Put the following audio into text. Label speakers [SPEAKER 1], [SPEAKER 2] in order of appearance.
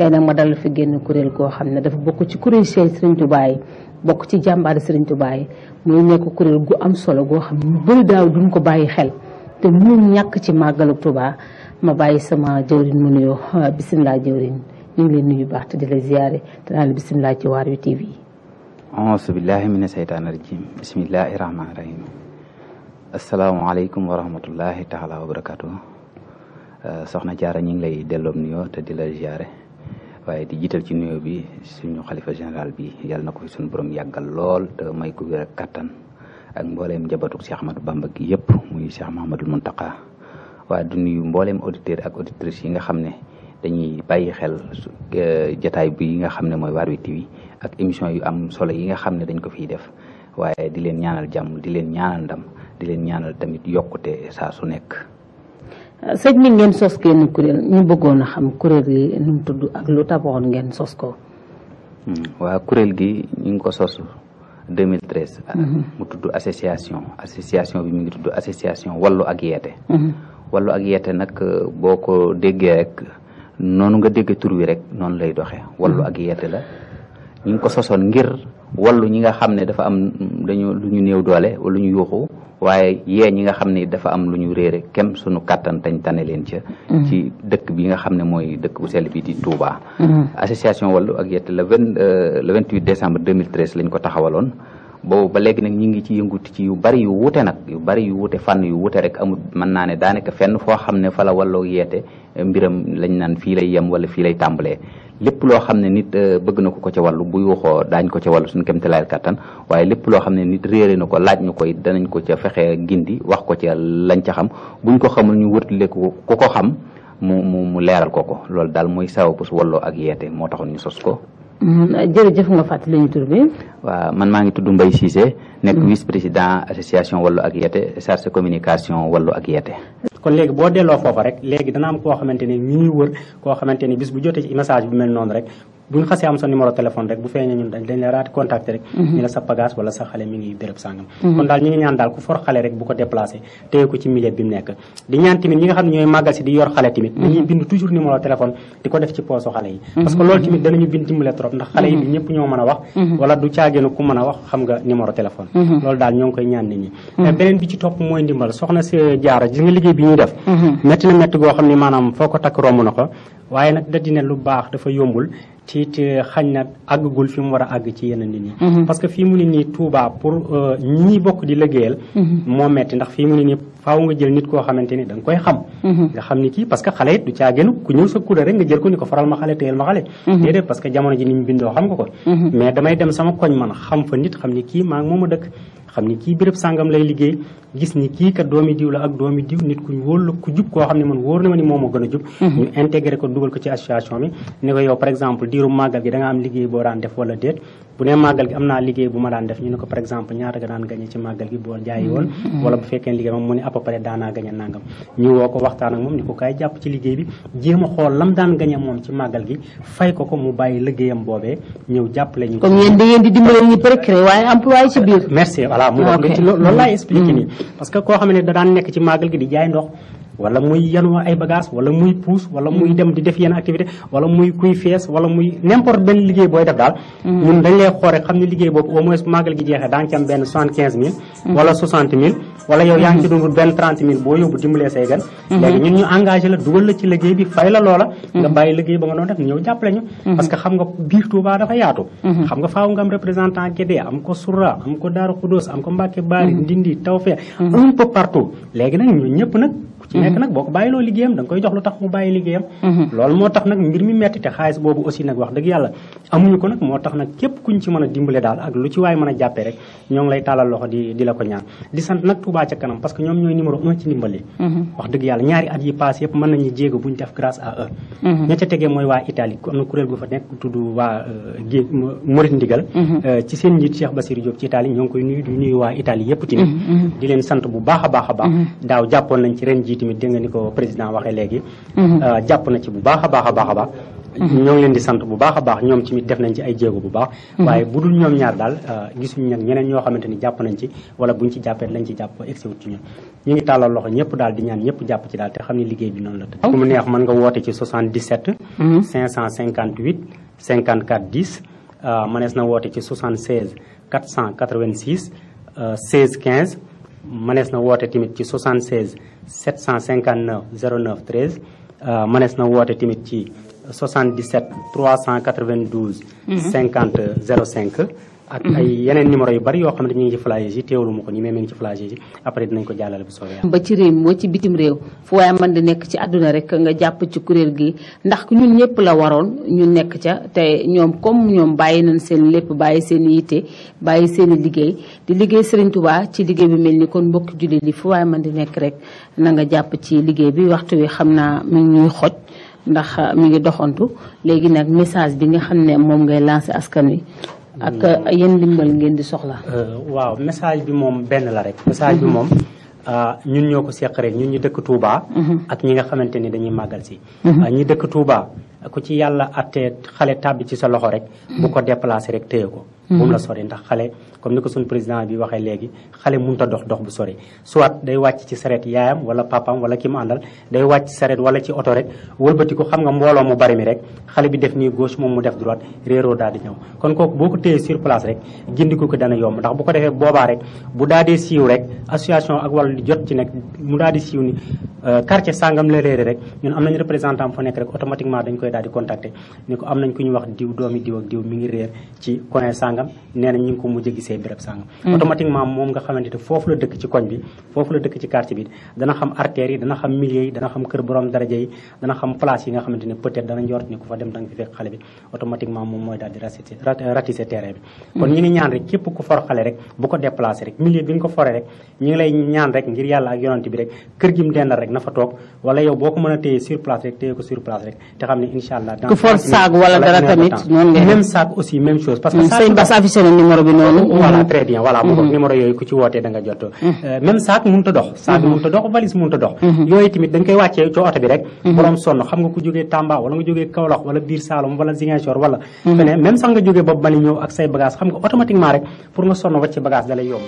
[SPEAKER 1] tey nag ma dal fi génn kuréel goo xam ne dafa bokk ci kuréel Serigne Touba yi bokk ci jàmbaari Serigne Touba yi muy nekk kuréel gu am solo goo xam ne ñu bëri daaw duñ ko bàyyi xel te mu ñàkk ci màggalu Touba ma bàyyi sama jëwriñ mu nuyoo bisimilah jëwriñ ñu ngi leen nuyu baax te di la ziyaare te naan bisimilah ci Waarwi TV.
[SPEAKER 2] auzu billahi mina seytaani rajim bismillahi rahmaani rahim asalaamaaleykum wa rahmatullahi taala wa barakatuh. Soxna Jaara ñu ngi lay delloom nuyoo te di la ziyaare waaye di jiital ci nuyoo bi suñu xalifa général bi yàlla na ko suñu borom yàggal lool te may ko wér ak kattan ak mbooleem njabatuk Cheikh Ahmadou Bamba gi yëpp muy Cheikh Mahamadul Muntaqa waaye du nuyu mbooleem auditeur ak auditrices yi nga xam ne dañuy bàyyi xel jataay bi nga xam ne mooy Waarwi TV ak émission yu am solo yi nga xam ne dañ ko fiy def waaye di leen ñaanal jàmm di leen ñaanal ndam di leen ñaanal tamit yokkute saa su nekk.
[SPEAKER 1] sëñ mi ngeen sos kenn kuréel ñu bëggoon a xam kuréel gi nu mu tudd ak lu taxoon ngeen sos ko.
[SPEAKER 2] waa kuréel gi ñu ngi ko sos 2013. mu tudd association bi mi ngi tudd association Wallu ak Yeete. Wallu ak Yeete nag boo ko déggee rek noonu nga dégg tur wi rek noonu lay doxee Wallu ak Yeete la ñu ngi ko sosoon ngir wallu ñi nga xam ne dafa am lu ñu néew doole wala lu ñu yuuxu waaye yee ñi nga xam ne dafa am lu ñu réere kem suñu kàttan tañ tane leen ca ci dëkk bi nga xam ne mooy dëkk bu sell bi di Touba. association Wallu ak Yeete le 28 décembre 2013 lañ ko taxawaloon boobu ba léegi nag ñi ngi ci yënguti ci yu bari yu wuute nag yu bari yu wuute fànn yu wuute rek amul mën naa ne daanaka fenn foo xam ne fa la Wallu Yeete mbiram lañ naan fii lay yem wala fii lay tàmbalee lépp loo xam ne nit bëgg na ko ca wàllu bu yuuxoo daañ ko ca wàllu suñu kéemtalaay kattan waaye lépp loo xam ne nit réere na ko laaj ñu koy danañ ko ca fexe gindi wax ko ca lañ ca xam buñ ko xamul ñu wërtale ku ko xam mu leeral ko loolu daal mooy sababu Wallu ak Yeete moo taxoon ñu sos ko.
[SPEAKER 1] jërëjëf nga fàttali ñu tur bi.
[SPEAKER 2] waaw man maa ngi tudd Mbaye Cissé. nekk vice président association Wallu ak Yeete chargé communication Wallu ak Yeete.
[SPEAKER 3] kon léegi boo delloo foofa rek léegi dana am koo xamante ni ñuy wër koo xamante ni bis bu jotee ci message bu mel noonu rek buñ xasee am sa numéro téléphone rek bu feeñee ñun dañ la raati contacter rek ñu la sa bagage wala sa xale mi ngi béréb sàngam kon daal ñu ngi ñaan daal ku for xale rek bu ko déplacé téye ko ci milieu bi mu nekk di ñaan tamit ñi nga xam ne ñooy màggal si di yor xale tamit dañuy bind toujours numéro téléphone di ko def ci poosu xale yi parce que loolu tamit danañu bind dimbale trop ndax xale yi bi ñëpp ñoo mën a wax wala du caagéenu ku mën a wax xam nga numéro téléphone loolu daal ñoo ngi koy ñaan nit ñi beneen bi ci topp mooy ndimbal soxna si Jaara gis nga liggéey bi ñuy def métti na métti goo xam ne maanaam foo ko takk romb na ko waaye nag da dina lu baax dafa yombul ci xañ na àggagul fi mu war a àgg ci yenn nit ñi parce que fii mu ne nii Touba pour ñi bokk di liggéeyal moo metti ndax fii mu ne nii faaw nga jël nit koo xamante ni da nga koy xam nga xam ni kii parce que xale it du caa gënu ku ñëw sa kuréel rek nga jël ko ni ko faral ma xale téyel ma xale déedéet parce que jamono ji ni ñu bindoo xam nga ko mais damay dem sama koñ man xam fa nit xam ni kii maa ngi moom a dëkk xam ni kii béréb sàngam lay liggéey gis ni kii kat doomi diw la ak doomi diw nit ku wóor la ku jub koo xam ne man wóor na ma ni moom moo gën a jub ñu intégré ko dugal ko ci association bi ni ko yow par exemple diiru màggal gi da nga am liggéey boo daan def wala déet bu nee màggal gi am naa liggéey bu ma daan def ñu ne ko par exemple ñaata nga daan gañe ci màggal gi boo jaayi woon wala bu fekkee liggéey moom mu ne à peu près daanaa gañe nangam ñu woo ko waxtaan ak moom ni ko kaay jàpp ci liggéey bi jéem a xool lam daan gañe moom ci màggal gi fay ko mu bàyyi liggéeyam boobee ñëw jàppale ñu
[SPEAKER 1] comme yéen da ngeen di dimbale ñu procréer waaye employé ci biir
[SPEAKER 3] merci voilà mu wax ci loolu laay expliqué nii parce que koo xam ne da daan nekk ci màggal gi di jaay ndox wala muy yanu ay bagage wala muy puus wala muy dem di def yenn activité wala muy kuy fees wala muy n'importe benn liggéey booy def daal ñun dañ lay xool rek xam ne liggéey boobu au moins màggal gi jeexee daa ngi ci am benn 75 000 wala 60 000 wala yow yaa ngi ci doon benn 30 000 boo yóbbu dimbalee say gan léegi ñun ñu engagé la dugal la ci liggéey bi fay la loola nga bàyyi liggéey ba nga doon def ñëw jàppale ñu parce que xam nga biir Touba dafa yaatu xam nga faaw nga am représentant Guédé am ko Soura am ko Daaru Khoudoss am ko Mbacké Bari Ndindi Tawfekh un peu partout léegi nag ñun ñëpp nag ci nekk nag boo ko bàyyiloo liggéeyam da nga koy jox lu tax mu bàyyi liggéeyam loolu moo tax nag mbir mi metti te xaalis boobu aussi nag wax dëgg yàlla amuñu ko nag moo tax nag képp kuñ ci mën a dimbale daal ak lu ci waay mën a jàppee rek ñoo ngi lay tàllal loxo di la ko ñaan di sant nag Touba ca kanam parce que ñoom ñooy numéro 1 ci ndimbali wax dëgg yàlla ñaari at yi passé yëpp mën nañu jéego buñ def grâce à eux ña ca tegee mooy waa Italie am na kuréel gu fa nekk tudd waa Murit Ndigal ci seen njiit Cheikh Bassirou Diop ci Italie ñoo ngi koy nuyu di nuyu waa Italie yëpp tamit di leen sant bu baax a baax a baax daaw jàppoon nañ ci ren ji tamit dégg nga ni ko président waxee léegi jàpp na ci bu baax a baax a baax a baax ñoo ngi leen di sant bu baax a baax ñoom tamit def nañ ci ay jéego bu baax waaye bu dul ñoom ñaar daal gisuñu nag ñeneen ñoo xamante ni jàpp nañ ci wala buñ ci jàppee lañ ci jàpp egsiwut ci ñun ñu ngi tàllal loxo ñëpp daal di ñaan ñëpp jàpp ci daal te xam ne liggéey bi noonu la tëdd ku mu neex mën nga woote ci 77 558 54 10 mënees na woote ci 76 486 16 15 mënees na woote tamit ci 76 759 09 13 mënees na woote tamit ci 77 392 50 05 ak ay yeneen numéro yu bari yoo xam ne ñu ngi ci flagey yi teewlu ma ko nii mais mi ngi ci flagey yi après dinañ ko jàllale bu soobee
[SPEAKER 1] ba ci réew mi moo ci bitim réew fu waaye man di nekk ci àdduna rek nga jàpp ci kuréel gi ndax ñun ñëpp la waroon ñu nekk ca te ñoom comme ñoom bàyyi nañ seen lépp bàyyi seen yitte bàyyi seen liggéey di liggéey Serigne Touba ci liggéey bi mel ni kon mbokki jullit yi fu waaye man di nekk rek na nga jàpp ci liggéey bi waxtu wi xam naa mi ngi ñuy xoj ndax mi ngi doxantu léegi nag message bi nga xam ne moom ngay lancé askan wi ak yéen ndimbal ngeen di soxla.
[SPEAKER 3] waaw message bi moom benn la rek. message bi moom ñun ñoo ko seq rek ñun ñu dëkk Touba. ak ñi nga xamante ni dañuy màggal si. ñi dëkk Touba ku ci yàlla attee xale tàbbi ci sa loxo rek. bu ko déplacé rek téye ko. bu mu la sori ndax xale comme ni ko suñu président bi waxee léegi xale mënut a dox dox bu sori soit day wàcc ci sareet yaayam wala papam wala ki mu àndal day wàcc ci sareet wala ci oto rek wëlbati ko xam nga mbooloo mu bari mi rek xale bi def nii gauche moom mu def droite réeroo daal di ñëw kon kooku boo ko téyee sur place rek gindiku ko dana yomb ndax bu ko defee boobaa rek bu daal di siiw rek association ak wàllu di jot ci nekk mu daal di siiw ni quartier sangam la réere rek ñun am nañu représentant fa nekk rek automatiquement dañ koy daal di contacter ni ko am nañ ku ñu wax diw doomi diw ak diw mi ngi réer ci coin sangam nee na ñu ngi ko mujj gisee béréb sàngam automatiquement moom nga xamante ne foofu la dëkk ci koñ bi foofu la dëkk ci quartier bi dana xam artères yi dana xam milieu yi dana xam kër borom daraja yi dana xam place yi nga xamante ne peut-être dana njort ni ku fa dem da nga fi fekk xale bi automatiquement moom mooy daal di ratisser terrain bi kon ñu ngi ñaan rek képp ku for xale rek bu ko déplacé rek milieu bi nga ko foree rek ñu ngi lay ñaan rek ngir yàlla ak yonent bi rek kër gi mu dendal rek na fa toog wala yow boo ko mën a téye sur place rek téye ko sur place rek te xam ne incha allah
[SPEAKER 1] ku for saag wala dara tamit noonu ngay
[SPEAKER 3] même saag aussi même chose parce que
[SPEAKER 1] sëñ Bass affiché na numéro bi noonu
[SPEAKER 3] voilà très bien voilà mu numéro yooyu ku ci wootee da nga jot même saak mënut a dox saak mënut a dox valise mënut a dox yooyu tamit dañ koy wàccee ci oto bi rek borom sonn xam nga ku jógee Tamba wala nga jógee Kaolack wala biir Saloum wala Ziguinchor wala feneen même sax nga jógee boobu Mali ñëw ak say bagage xam nga automatiquement rek pour nga sonn wàcce bagage da lay yomb